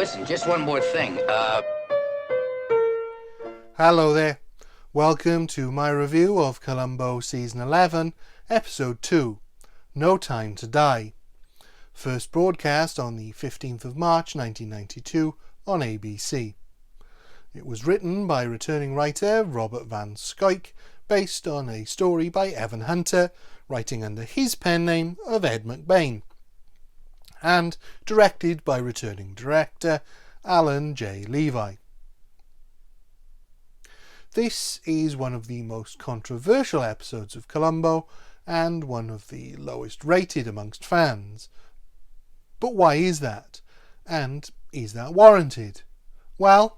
Listen, just one more thing. Hello there. Welcome to my review of Columbo Season 11, Episode 2, No Time to Die. First broadcast on the 15th of March 1992 on ABC. It was written by returning writer Robert Van Scoik, based on a story by Evan Hunter, writing under his pen name of Ed McBain, and directed by returning director Alan J. Levi. This is one of the most controversial episodes of Columbo and one of the lowest rated amongst fans. But why is that? And is that warranted? Well,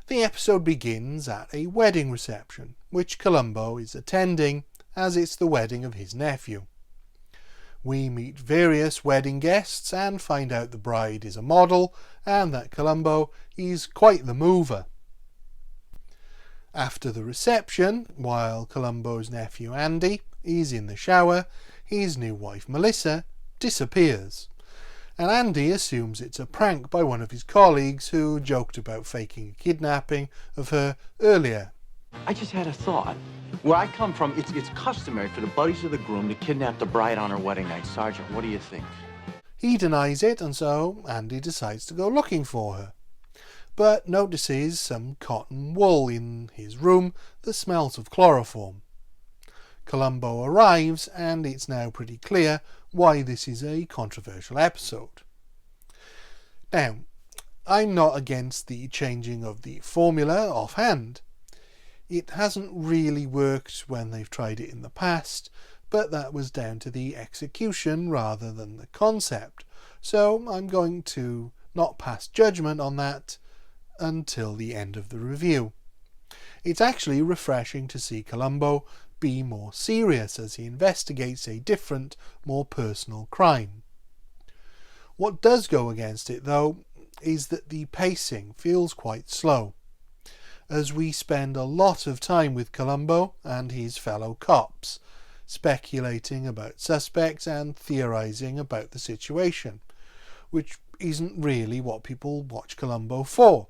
the episode begins at a wedding reception, which Columbo is attending as it's the wedding of his nephew. We meet various wedding guests and find out the bride is a model and that Columbo is quite the mover. After the reception, while Columbo's nephew Andy is in the shower, his new wife Melissa disappears, and Andy assumes it's a prank by one of his colleagues who joked about faking a kidnapping of her earlier. I just had a thought. Where I come from, it's customary for the buddies of the groom to kidnap the bride on her wedding night. Sergeant, what do you think? He denies it, and so Andy decides to go looking for her, but notices some cotton wool in his room that smells of chloroform. Columbo arrives, and it's now pretty clear why this is a controversial episode. Now, I'm not against the changing of the formula offhand. It hasn't really worked when they've tried it in the past, but that was down to the execution rather than the concept, so I'm going to not pass judgment on that until the end of the review. It's actually refreshing to see Columbo be more serious as he investigates a different, more personal crime. What does go against it, though, is that the pacing feels quite slow, as we spend a lot of time with Columbo and his fellow cops, speculating about suspects and theorising about the situation, which isn't really what people watch Columbo for.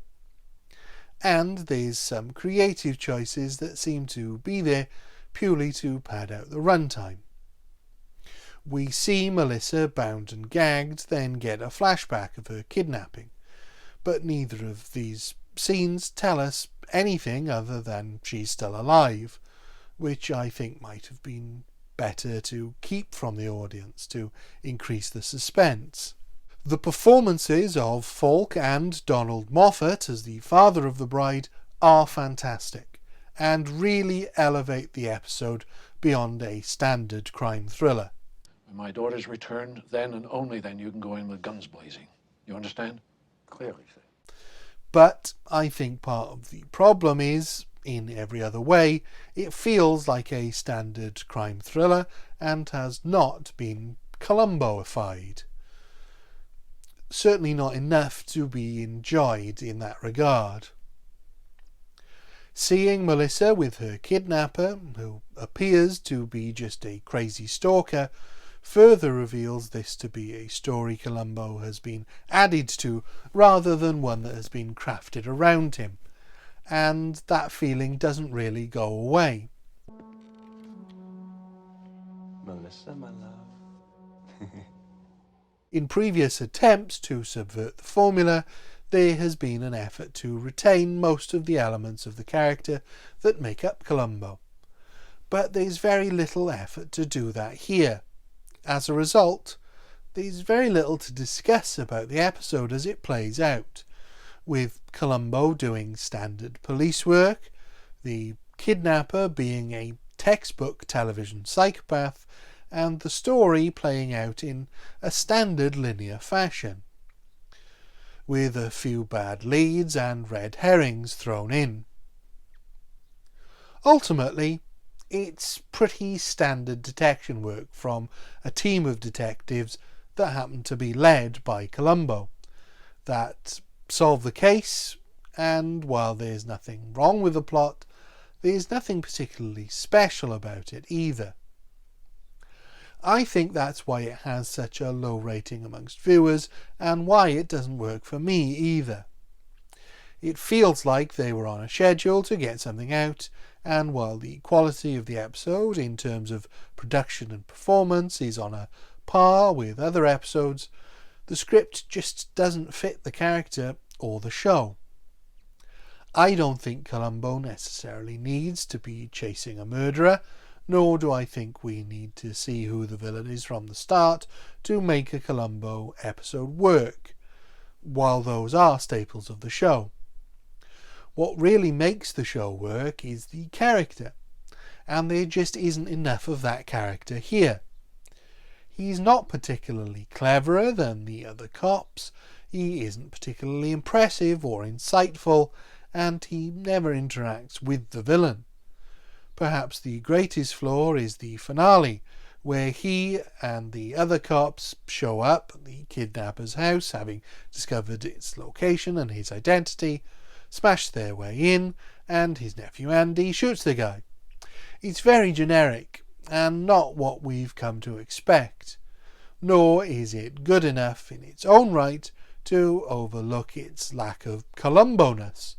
And there's some creative choices that seem to be there purely to pad out the runtime. We see Melissa bound and gagged, then get a flashback of her kidnapping, but neither of these scenes tell us anything other than she's still alive, which I think might have been better to keep from the audience to increase the suspense. The performances of Falk and Donald Moffat as the father of the bride are fantastic and really elevate the episode beyond a standard crime thriller. When my daughter's returned, then and only then you can go in with guns blazing. You understand? Clearly, sir. But I think part of the problem is, in every other way, it feels like a standard crime thriller and has not been Columboified. Certainly not enough to be enjoyed in that regard. Seeing Melissa with her kidnapper, who appears to be just a crazy stalker, further reveals this to be a story Columbo has been added to rather than one that has been crafted around him, and that feeling doesn't really go away. Melissa, my love. In previous attempts to subvert the formula, there has been an effort to retain most of the elements of the character that make up Columbo, but there's very little effort to do that here. As a result, there's very little to discuss about the episode as it plays out, with Columbo doing standard police work, the kidnapper being a textbook television psychopath, and the story playing out in a standard linear fashion, with a few bad leads and red herrings thrown in. Ultimately, it's pretty standard detection work from a team of detectives that happen to be led by Columbo, that solve the case, and while there's nothing wrong with the plot, there's nothing particularly special about it either. I think that's why it has such a low rating amongst viewers, and why it doesn't work for me either. It feels like they were on a schedule to get something out, and while the quality of the episode in terms of production and performance is on a par with other episodes, the script just doesn't fit the character or the show. I don't think Columbo necessarily needs to be chasing a murderer, nor do I think we need to see who the villain is from the start to make a Columbo episode work, while those are staples of the show. What really makes the show work is the character, and there just isn't enough of that character here. He's not particularly cleverer than the other cops, he isn't particularly impressive or insightful, and he never interacts with the villain. Perhaps the greatest flaw is the finale, where he and the other cops show up at the kidnapper's house, having discovered its location and his identity, smash their way in, and his nephew Andy shoots the guy. It's very generic, and not what we've come to expect, nor is it good enough in its own right to overlook its lack of Columbo-ness,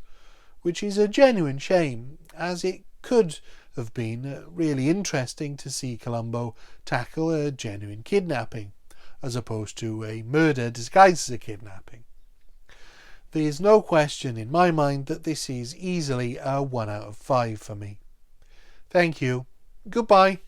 which is a genuine shame, as it could have been really interesting to see Columbo tackle a genuine kidnapping, as opposed to a murder disguised as a kidnapping. There's no question in my mind that this is easily a 1 out of 5 for me. Thank you. Goodbye.